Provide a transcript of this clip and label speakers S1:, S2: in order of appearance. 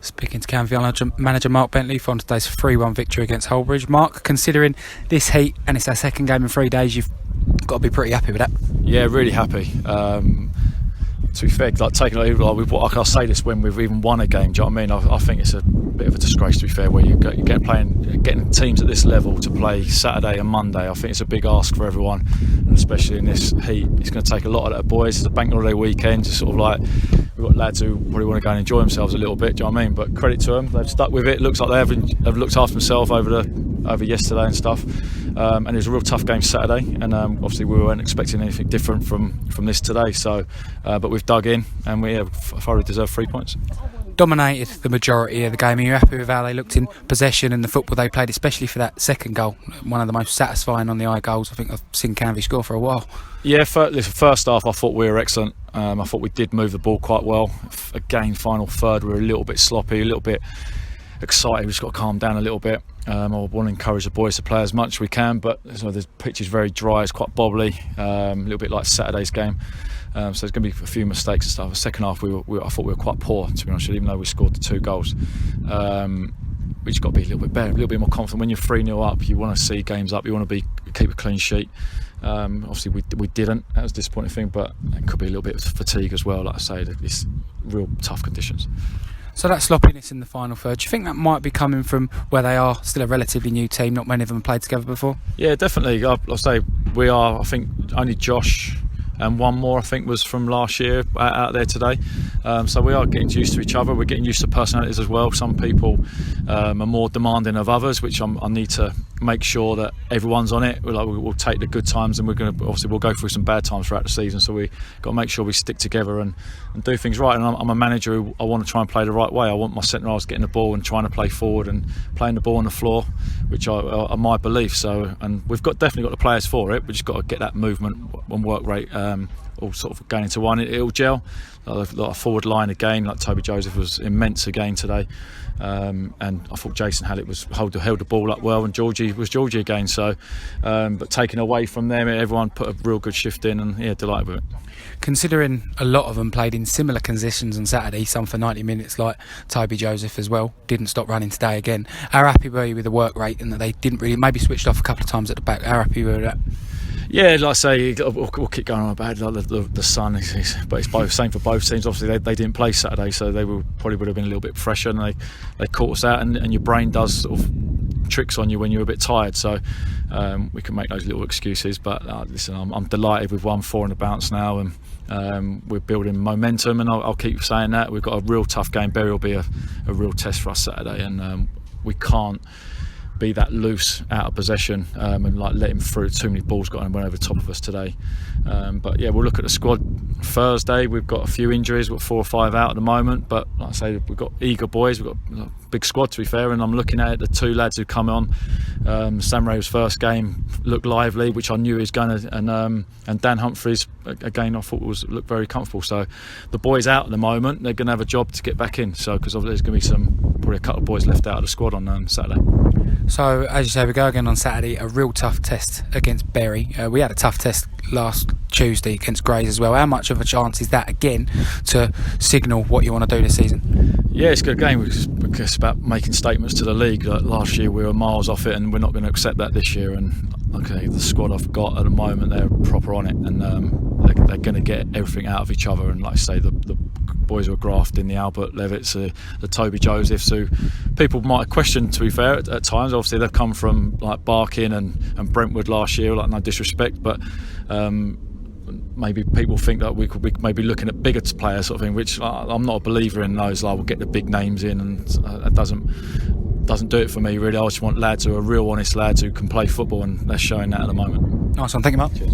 S1: Speaking to Canvey Island manager Mark Bentley for today's 3-1 victory against Hullbridge. Mark, considering this heat and it's our second game in 3 days, you've got to be pretty happy with that.
S2: Yeah, really happy. To be fair, I'll say this when we've even won a game. Do you know what I mean? I think it's a bit of a disgrace, to be fair, where getting teams at this level to play Saturday and Monday. I think it's a big ask for everyone, and especially in this heat. It's going to take a lot of the boys. It's a bank holiday weekend. It's sort of like we've got lads who probably want to go and enjoy themselves a little bit. Do you know what I mean? But credit to them, they've stuck with it. Looks like they've looked after themselves over yesterday and stuff. And it was a real tough game Saturday, and obviously we weren't expecting anything different from this today. So, but we've dug in, and we have thoroughly deserved 3 points.
S1: Dominated the majority of the game. Are you happy with how they looked in possession and the football they played, especially for that second goal? One of the most satisfying on the eye goals I think I've seen Canvey score for a while.
S2: Yeah, first half I thought we were excellent. I thought we did move the ball quite well. Again, final third we were a little bit sloppy, a little bit excited. We've just got to calm down a little bit. I want to encourage the boys to play as much as we can, but the pitch is very dry, it's quite bobbly, a little bit like Saturday's game. So there's going to be a few mistakes and stuff. The second half, I thought we were quite poor, to be honest, even though we scored the 2 goals. We just got to be a little bit better, a little bit more confident. When you're 3-0 up, you want to see games up, you want to keep a clean sheet. Obviously we didn't. That was a disappointing thing, but it could be a little bit of fatigue as well. Like I say, it's real tough conditions.
S1: So that sloppiness in the final third, do you think that might be coming from where they are still a relatively new team, not many of them have played together before?
S2: Yeah, definitely. I'll say we are, I think only Josh and one more I think was from last year out there today. So we are getting used to each other. We're getting used to personalities as well. Some people are more demanding of others, which I need to make sure that everyone's on it. We'll take the good times, and we'll go through some bad times throughout the season. So we got to make sure we stick together and do things right. And I'm a manager who I want to try and play the right way. I want my centre halves getting the ball and trying to play forward and playing the ball on the floor, which are my beliefs. So, and we've definitely got the players for it. We just got to get that movement and work rate all sort of going into one. It'll gel. Like a forward line again, like Toby Joseph was immense again today, and I thought Jason Hallett held the ball up well, and Georgie again. So, but taking away from them, everyone put a real good shift in, and yeah, delighted with it.
S1: Considering a lot of them played in similar conditions on Saturday, some for 90 minutes, like Toby Joseph as well, didn't stop running today again. How happy were you with the work rate and that they didn't really, maybe switched off a couple of times at the back? How happy were you with that?
S2: Yeah, like I say, we'll keep going on about the sun, but it's both same for both teams. Obviously, they didn't play Saturday, so they probably would have been a little bit fresher, and they caught us out. And your brain does sort of tricks on you when you're a bit tired. So we can make those little excuses. But listen, I'm delighted with 1-4 in the bounce now, and we're building momentum. And I'll keep saying that we've got a real tough game. Bury will be a real test for us Saturday, and we can't be that loose out of possession and let him through. Too many balls got and went over the top of us today. But yeah, we'll look at the squad Thursday. We've got a few injuries. We've got 4 or 5 out at the moment, but like I say, we've got eager boys. We've got a big squad, to be fair, and I'm looking at it, the 2 lads who come on. Sam Ray's first game looked lively, which I knew he was going to, and Dan Humphries again I thought looked very comfortable. So the boys out at the moment, they're going to have a job to get back in. So because there's going to be probably a couple of boys left out of the squad on Saturday.
S1: So, as you say, we go again on Saturday, a real tough test against Bury. We had a tough test last Tuesday against Grays as well. How much of a chance is that, again, to signal what you want to do this season?
S2: Yeah, it's a good game. It's about making statements to the league. Like last year we were miles off it, and we're not going to accept that this year. And okay, the squad I've got at the moment, they're proper on it, and they're going to get everything out of each other. And like I say, the boys who are grafting, the Albert Levitts, the Toby Josephs, who people might question, to be fair, at times. Obviously they've come from like Barking and Brentwood last year, like no disrespect, but maybe people think that we may be looking at bigger players, sort of thing, which I'm not a believer in those. Like we'll get the big names in, and that doesn't do it for me really. I just want lads who are real honest lads who can play football, and they're showing that at the moment.
S1: Nice one, thank you, Mark.
S2: Cheers.